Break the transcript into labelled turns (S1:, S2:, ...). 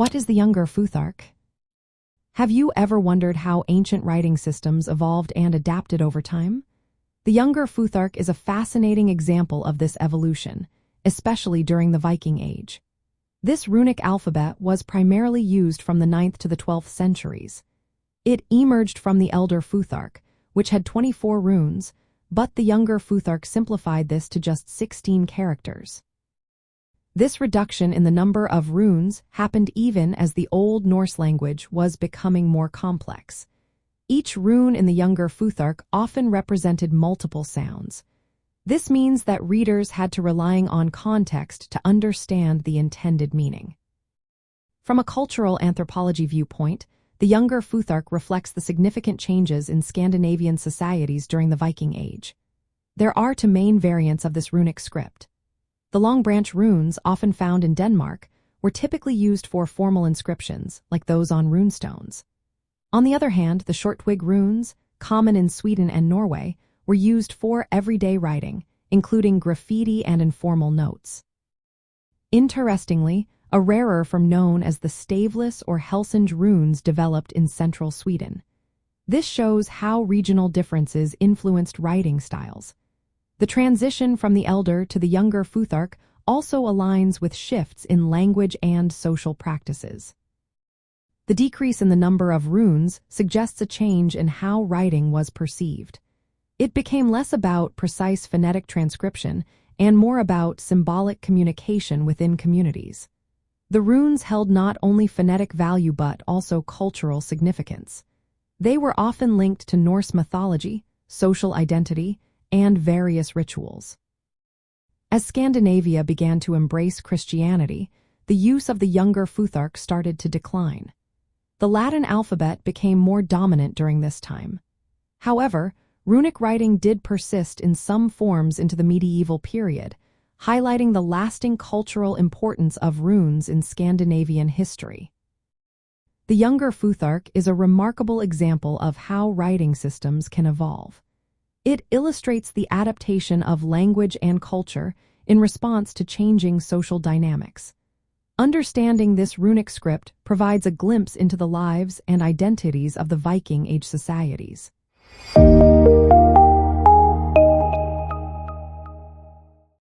S1: What is the Younger Futhark? Have you ever wondered how ancient writing systems evolved and adapted over time? The Younger Futhark is a fascinating example of this evolution, especially during the Viking Age. This runic alphabet was primarily used from the 9th to the 12th centuries. It emerged from the Elder Futhark, which had 24 runes, but the Younger Futhark simplified this to just 16 characters. This reduction in the number of runes happened even as the Old Norse language was becoming more complex. Each rune in the Younger Futhark often represented multiple sounds. This means that readers had to rely on context to understand the intended meaning. From a cultural anthropology viewpoint, the Younger Futhark reflects the significant changes in Scandinavian societies during the Viking Age. There are two main variants of this runic script. The long branch runes, often found in Denmark, were typically used for formal inscriptions, like those on runestones. On the other hand, the short-twig runes, common in Sweden and Norway, were used for everyday writing, including graffiti and informal notes. Interestingly, a rarer form known as the staveless or Helsingin runes developed in central Sweden. This shows how regional differences influenced writing styles. The transition from the Elder to the Younger Futhark also aligns with shifts in language and social practices. The decrease in the number of runes suggests a change in how writing was perceived. It became less about precise phonetic transcription and more about symbolic communication within communities. The runes held not only phonetic value but also cultural significance. They were often linked to Norse mythology, social identity, and various rituals. As Scandinavia began to embrace Christianity, the use of the Younger Futhark started to decline. The Latin alphabet became more dominant during this time. However, runic writing did persist in some forms into the medieval period, highlighting the lasting cultural importance of runes in Scandinavian history. The Younger Futhark is a remarkable example of how writing systems can evolve. It illustrates the adaptation of language and culture in response to changing social dynamics. Understanding this runic script provides a glimpse into the lives and identities of the Viking Age societies.